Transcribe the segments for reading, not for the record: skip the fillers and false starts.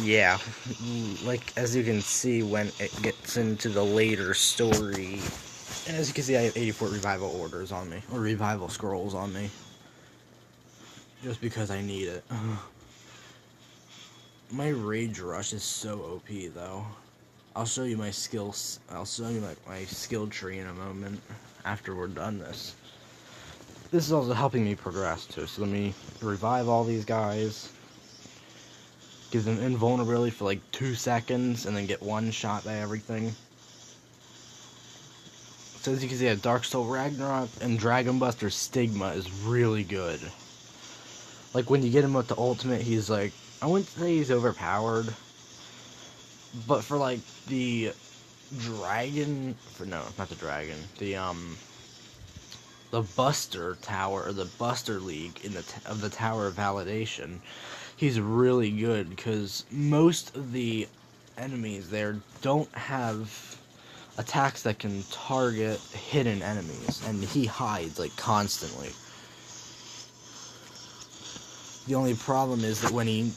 Yeah, like as you can see when it gets into the later story, and as you can see, I have 84 revival orders on me, or revival scrolls on me, just because I need it. My rage rush is so OP though. I'll show you my skills. I'll show you my skill tree in a moment after we're done this. This is also helping me progress too. So let me revive all these guys. Give them invulnerability for like 2 seconds and then get one shot by everything. So as you can see, Dark Soul Ragnarok and Dragon Buster Stigma is really good. Like when you get him with the ultimate, he's like, I wouldn't say he's overpowered, but for like the dragon, for no, not the dragon, the Buster Tower or the Buster League in of the Tower of Validation, he's really good because most of the enemies there don't have attacks that can target hidden enemies, and he hides like constantly. The only problem is that when he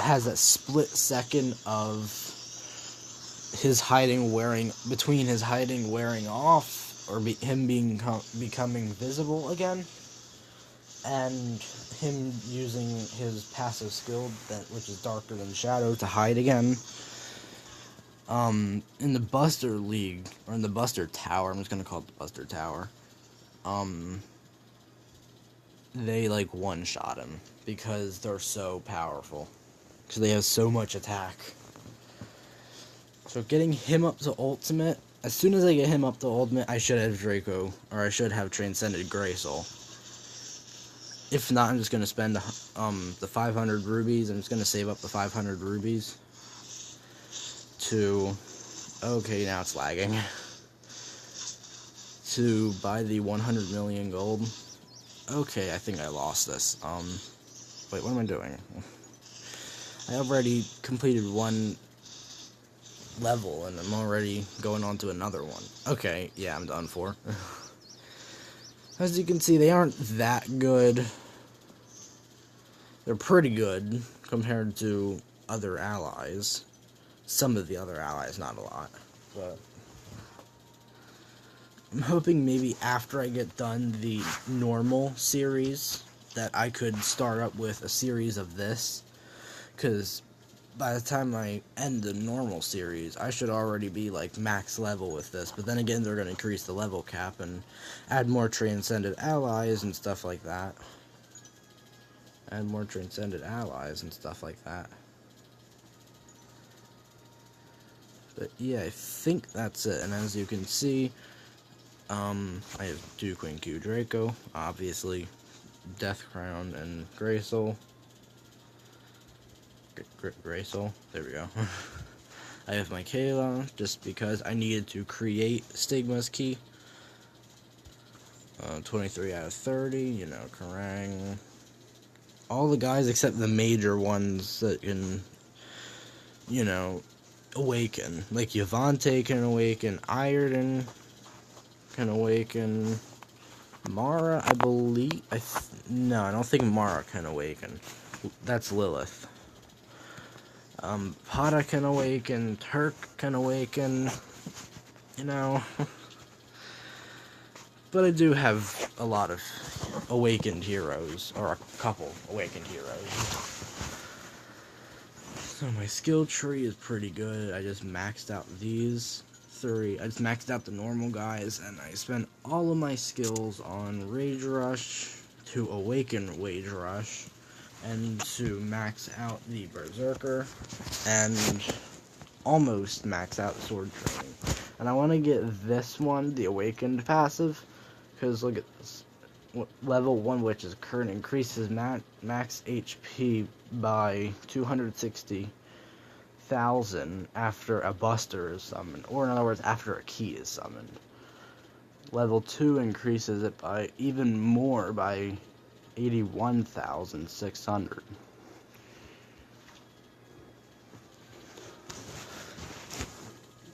has that split second of his hiding wearing between his hiding wearing off or him becoming visible again, and him using his passive skill which is Darker Than Shadow to hide again. In the Buster League, or in the Buster Tower, I'm just gonna call it the Buster Tower, they like one-shot him because they're so powerful. Because they have so much attack. So getting him up to ultimate, as soon as I get him up to ultimate, I should have Draco, or I should have Transcended Graysoul. If not, I'm just gonna spend the 500 rubies. I'm just gonna save up the 500 rubies to, okay, now it's lagging, to buy the 100 million gold. Okay, I think I lost this. Wait, what am I doing? I already completed one level and I'm already going on to another one. Okay, yeah, I'm done for. As you can see, they aren't that good. They're pretty good compared to other allies. Some of the other allies, not a lot. But I'm hoping maybe after I get done the normal series that I could start up with a series of this. Because by the time I end the normal series, I should already be like max level with this. But then again, they're going to increase the level cap and add more transcended allies and stuff like that. Add more transcended allies and stuff like that. But yeah, I think that's it. And as you can see, I have Duke and Q Draco, obviously Death Crown and Graysoul. Graysoul, there we go. I have my Kayla, just because I needed to create Stigma's key. 23 out of 30, you know, Kerrang. All the guys except the major ones that can, you know, awaken. Like Yvonne can awaken, Ireton can awaken, Mara, I believe. No, I don't think Mara can awaken. That's Lilith. Pada can awaken, Turk can awaken, you know. But I do have a lot of awakened heroes, or a couple awakened heroes. So my skill tree is pretty good. I just maxed out these three. I just maxed out the normal guys, and I spent all of my skills on Rage Rush to awaken Rage Rush, and to max out the Berserker, and almost max out the Sword Training. And I want to get this one, the Awakened passive, because look at this. Level 1, which is current, increases max HP by 260,000 after a Buster is summoned, or in other words, after a key is summoned. Level 2 increases it by even more, by 81,600.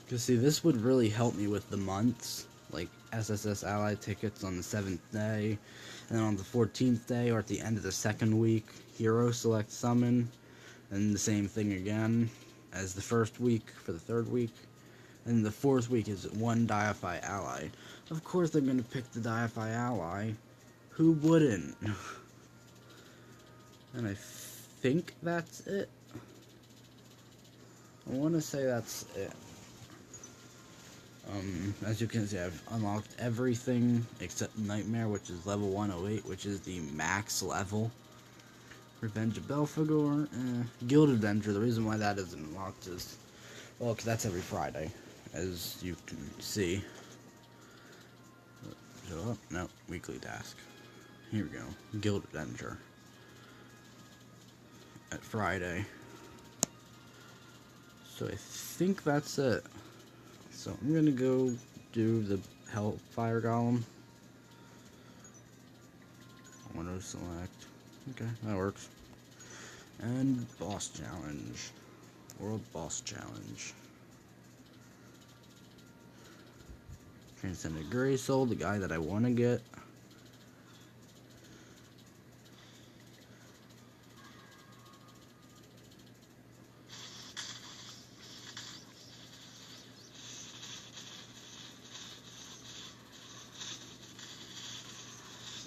Because see, this would really help me with the months, like SSS Ally tickets on the 7th day, and then on the 14th day, or at the end of the 2nd week, Hero Select Summon, And the same thing again as the first week for the third week. And the fourth week is one Diify ally. Of course they're going to pick the Diify ally. Who wouldn't? And I think that's it. I want to say that's it. As you can see, I've unlocked everything except Nightmare, which is level 108, which is the max level. Revenge of Belphegor, Guild Adventure. The reason why that isn't unlocked is, well, because that's every Friday, as you can see. Show up? No, weekly task. Here we go. Guild Adventure. At Friday. So I think that's it. So I'm gonna go do the Hellfire Golem. I want to select. Okay, that works. And boss challenge. World boss challenge. Transcended Grey Soul, the guy that I want to get.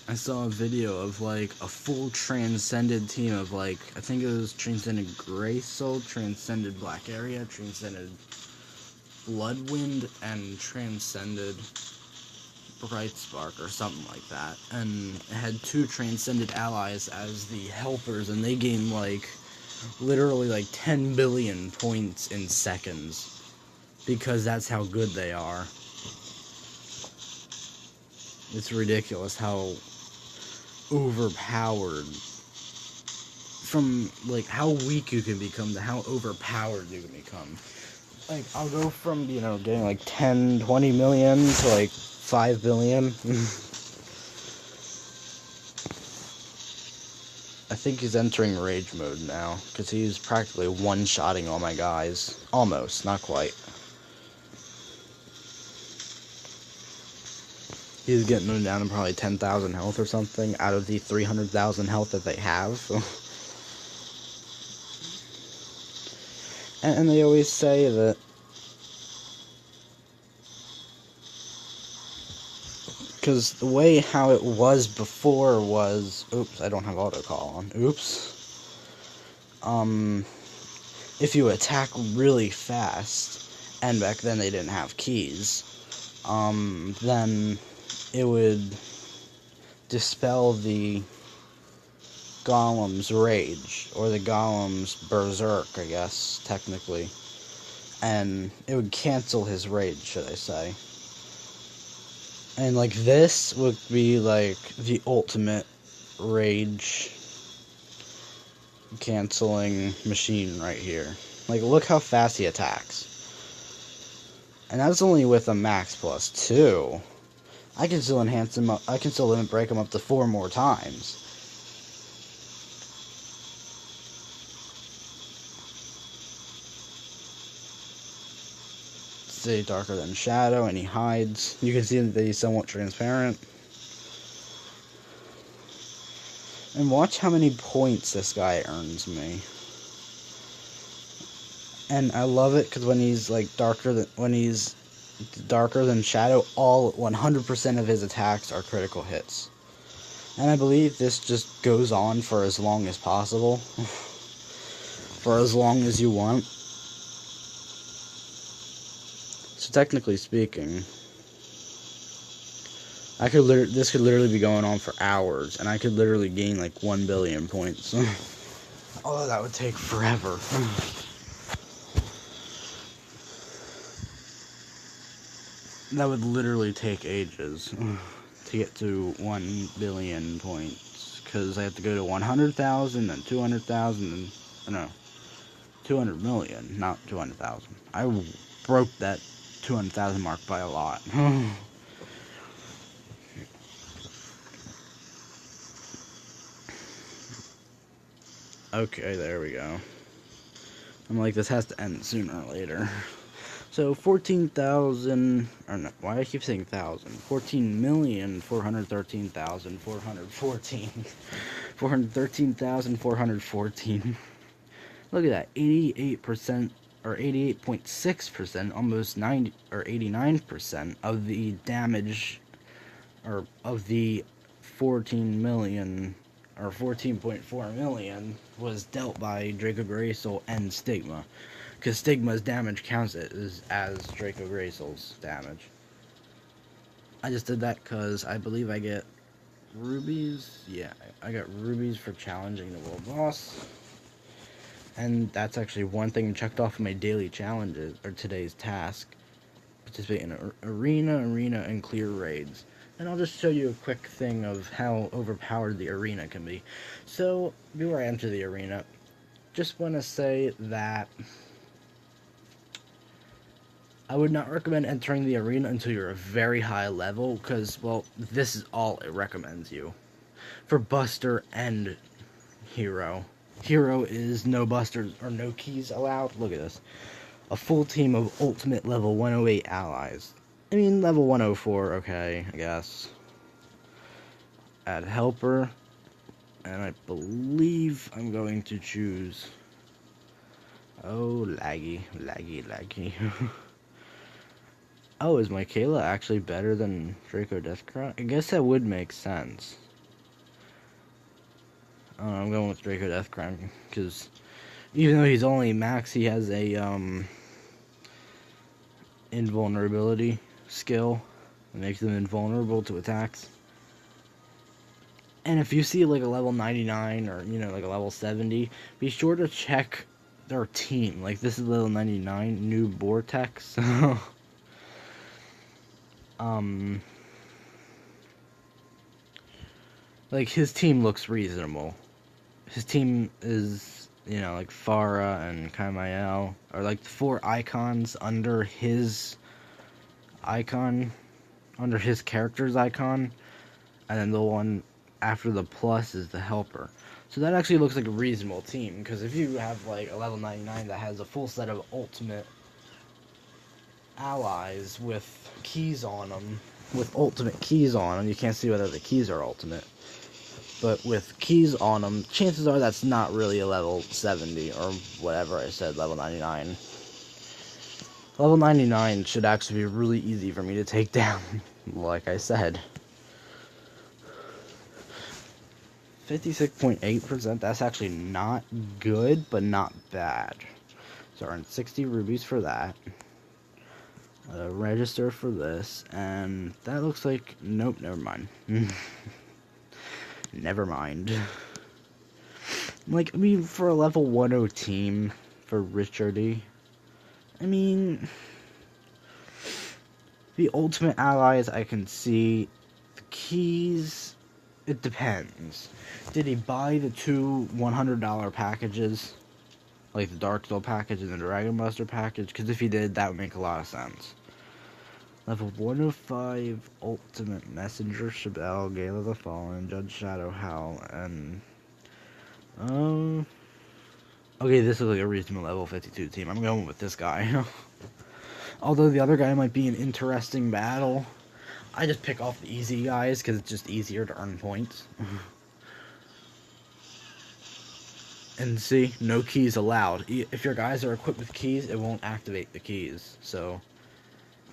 I saw a video of like a full transcended team of like, I think it was Transcended Grey Soul, Transcended Black Area, Transcended Bloodwind, and Transcended Bright Spark or something like that. And it had 2 transcended allies as the helpers, and they gained like literally like 10 billion points in seconds because that's how good they are. It's ridiculous how overpowered, from like how weak you can become to how overpowered you can become. Like, I'll go from, you know, getting like 10, 20 million to like 5 billion. I think he's entering rage mode now, because he's practically one-shotting all my guys. Almost, not quite. He's getting them down to probably 10,000 health or something out of the 300,000 health that they have. So. And they always say that because the way how it was before was, oops, I don't have auto call on. Oops. If you attack really fast, and back then they didn't have keys, then it would dispel the Golem's rage, or the Golem's berserk, I guess, technically. And it would cancel his rage, should I say. And, like, this would be, like, the ultimate rage canceling machine right here. Like, look how fast he attacks. And that's only with a max plus 2. I can still enhance him up, I can still limit break him up to 4 more times. Stay darker than shadow, and he hides. You can see that he's somewhat transparent. And watch how many points this guy earns me. And I love it because when he's like darker than shadow, all 100% of his attacks are critical hits. And I believe this just goes on for as long as possible. For as long as you want. So technically speaking, this could literally be going on for hours, and I could literally gain like 1 billion points. Although that would take forever. That would literally take ages to get to 1 billion points, because I have to go to 100,000 and 200,000 and, no, 200 million, not 200,000. I broke that 200,000 mark by a lot. Okay, there we go. I'm like, this has to end sooner or later. So 14,000, or no, why do I keep saying 1,000? 14,413,414. 413,414 Look at that, 88% or 88.6%, almost 90 or 89% of the damage, or of the 14 million or 14.4 million was dealt by Draco Graysoul and Stigma, because Stigma's damage counts it as Draco Graysoul's damage. I just did that because I believe I get rubies. Yeah, I got rubies for challenging the world boss. And that's actually one thing checked off of my daily challenges, or today's task. Participate in arena, and clear raids. And I'll just show you a quick thing of how overpowered the arena can be. So, before I enter the arena, just want to say that I would not recommend entering the arena until you're a very high level, because, well, this is all it recommends you. For Buster and Hero. Hero is no busters or no keys allowed. Look at this. A full team of ultimate level 108 allies. I mean, level 104, okay, I guess. Add helper. And I believe I'm going to choose... Oh, laggy. Oh, is Michaela actually better than Draco Deathcrown? I guess that would make sense. I'm going with Draco Deathcrown, because even though he's only max, he has a invulnerability skill that makes them invulnerable to attacks. And if you see like a level 99 or, you know, like a level 70, be sure to check their team. Like, this is level 99, new Vortex. Like, his team looks reasonable. His team is, you know, like Farah and Kamael are like the 4 icons under his icon, under his character's icon, and then the one after the plus is the helper. So that actually looks like a reasonable team, because if you have like a level 99 that has a full set of ultimate allies with keys on them, with ultimate keys on them, you can't see whether the keys are ultimate, but with keys on them, chances are that's not really a level 70, or whatever I said, level 99. Level 99 should actually be really easy for me to take down, like I said. 56.8%, that's actually not good, but not bad. So I earned 60 rubies for that. Register for this, and that looks like, nope, never mind. Never mind. Like, I mean, for a level 10 team, for Richardy, I mean, the ultimate allies I can see. The keys, it depends. Did he buy the 2 $100 packages? Like the Dark Soul package and the Dragon Buster package? Because if he did, that would make a lot of sense. Level 105, Ultimate Messenger, Shabelle, Gale of the Fallen, Judge Shadow, Howl, and... okay, this is like a reasonable level 52 team. I'm going with this guy. Although the other guy might be an interesting battle. I just pick off the easy guys, because it's just easier to earn points. And see, no keys allowed. If your guys are equipped with keys, it won't activate the keys. So...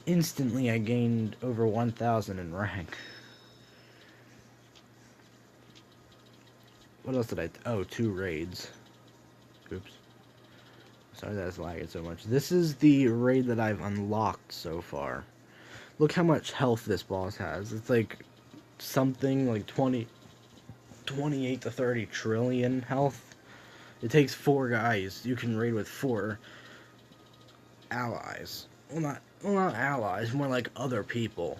instantly I gained over 1,000 in rank. What else did I... oh, 2 raids. Oops. Sorry that's lagging so much. This is the raid that I've unlocked so far. Look how much health this boss has. It's like something like 28 to 30 trillion health. It takes 4 guys. You can raid with 4 allies. Well, not allies, more like other people.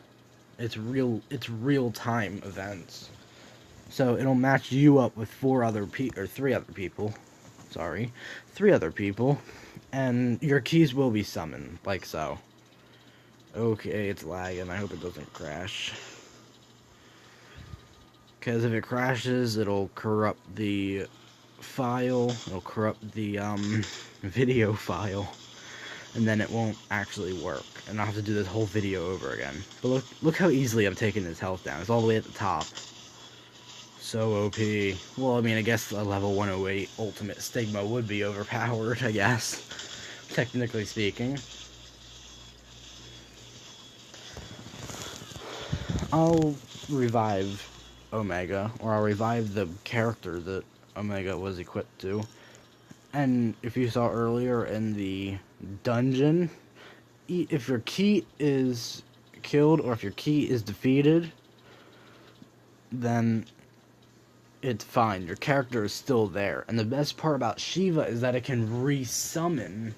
It's real-time events. So it'll match you up with 3 other people. Sorry, 3 other people, and your keys will be summoned, like so. Okay, it's lagging. I hope it doesn't crash. Because if it crashes, it'll corrupt the file. It'll corrupt the video file. And then it won't actually work, and I'll have to do this whole video over again. But look how easily I'm taking his health down. It's all the way at the top. so OP. Well, I mean, I guess a level 108 Ultimate Stigma would be overpowered, I guess. Technically speaking. I'll revive Omega, or I'll revive the character that Omega was equipped to. And if you saw earlier in the dungeon, if your key is killed or if your key is defeated, then it's fine. Your character is still there. And the best part about Shiva is that it can resummon.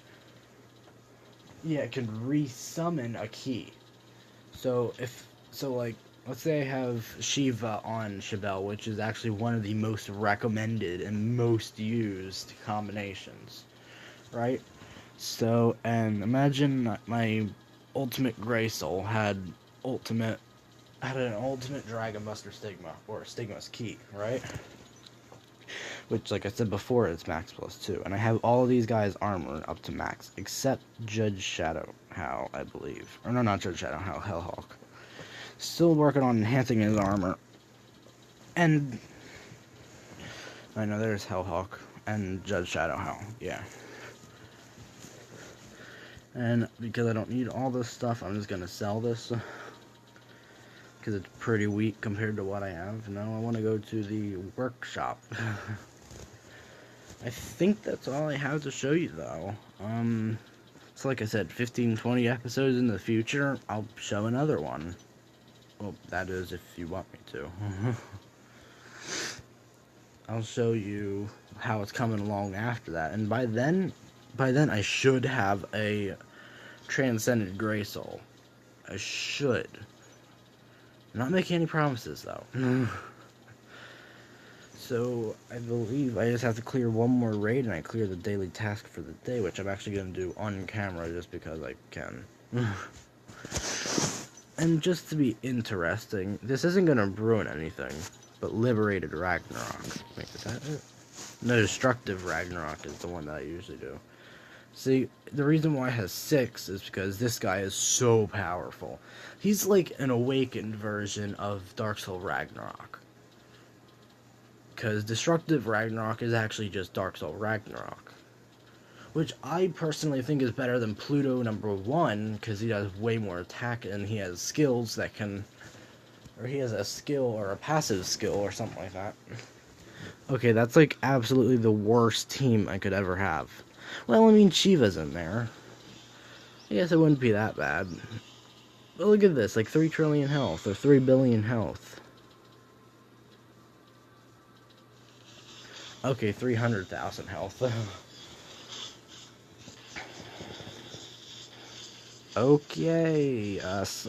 Yeah, it can resummon a key. So like, let's say I have Shiva on Chevelle, which is actually one of the most recommended and most used combinations, right? So, and imagine my ultimate Grey Soul had an ultimate Dragon Buster Stigma, or Stigma's Key, right? Which, like I said before, it's max +2. And I have all of these guys' armor up to max, except Judge Shadowhow, I believe. Or no, not Judge Shadowhow, Hellhawk. Still working on enhancing his armor. And I know there's Hellhawk and Judge Shadowhow, yeah. And because I don't need all this stuff, I'm just gonna sell this. Because it's pretty weak compared to what I have. Now I want to go to the workshop. I think that's all I have to show you, though. So like I said, 15-20 episodes in the future, I'll show another one. Well, that is if you want me to. I'll show you how it's coming along after that. And by then I should have a Transcended Grey Soul. I should. I'm not making any promises, though. So, I believe I just have to clear one more raid, and I clear the daily task for the day, which I'm actually going to do on camera just because I can. And just to be interesting, this isn't going to ruin anything, but Liberated Ragnarok. Wait, is that it? No, Destructive Ragnarok is the one that I usually do. See, the reason why it has 6 is because this guy is so powerful. He's like an awakened version of Dark Soul Ragnarok. Because Destructive Ragnarok is actually just Dark Soul Ragnarok. Which I personally think is better than Pluto #1, because he does way more attack and he has skills that can... Or he has a skill or a passive skill or something like that. Okay, that's like absolutely the worst team I could ever have. Well, I mean, Shiva's in there. I guess it wouldn't be that bad. But look at this, like 3 trillion health, or 3 billion health. Okay, 300,000 health. Okay,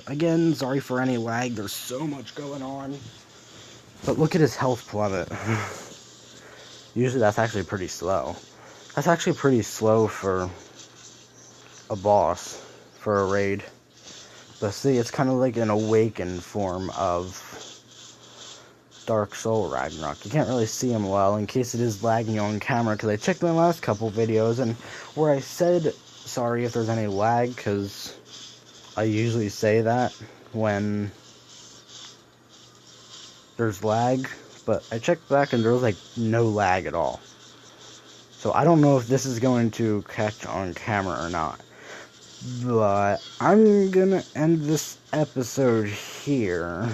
again, sorry for any lag, there's so much going on. But look at his health plummet. Usually that's actually pretty slow. That's actually pretty slow for a boss, for a raid. But see, it's kind of like an awakened form of Dark Soul Ragnarok. You can't really see him well in case it is lagging on camera, because I checked my last couple videos, and where I said sorry if there's any lag, because I usually say that when there's lag, but I checked back and there was like no lag at all. So I don't know if this is going to catch on camera or not. But I'm gonna end this episode here.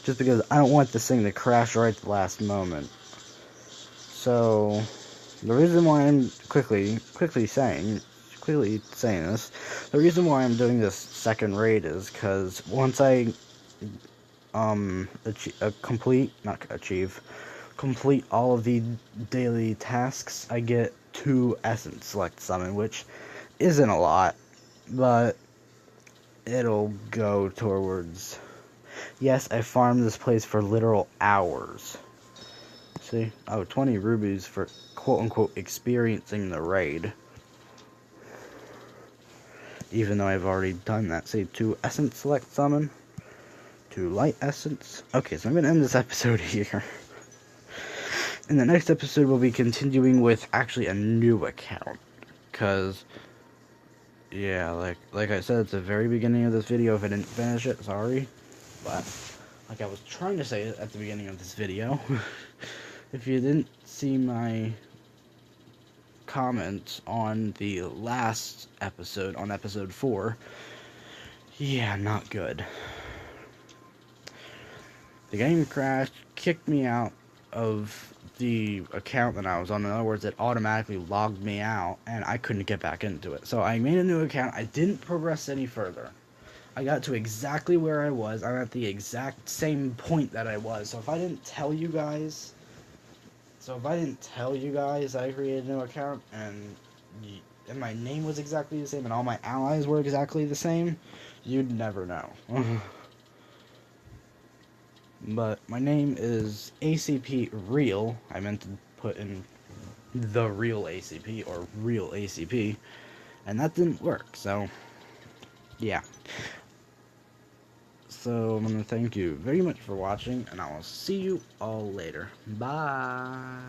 Just because I don't want this thing to crash right at the last moment. So the reason why I'm quickly saying this, the reason why I'm doing this second raid is because once I complete all of the daily tasks, I get 2 Essence Select Summon, which isn't a lot, but it'll go towards... Yes, I farmed this place for literal hours. See? Oh, 20 rubies for quote-unquote experiencing the raid. Even though I've already done that. See, 2 Essence Select Summon. 2 Light Essence. Okay, so I'm going to end this episode here. In the next episode, we'll be continuing with actually a new account. Because, yeah, like I said at the very beginning of this video, if I didn't finish it, sorry. But like I was trying to say it at the beginning of this video. If you didn't see my comment on the last episode, on episode 4, yeah, not good. The game crashed, kicked me out of the account that I was on. In other words, it automatically logged me out, and I couldn't get back into it. So I made a new account. I didn't progress any further. I got to exactly where I was. I'm at the exact same point that I was. So if I didn't tell you guys... I created a new account, and my name was exactly the same, and all my allies were exactly the same, you'd never know. But my name is ACP Real. I meant to put in the real ACP, or real ACP, and that didn't work, so yeah. So I'm going to thank you very much for watching, and I will see you all later. Bye.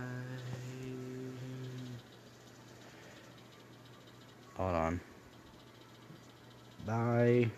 Hold on. Bye.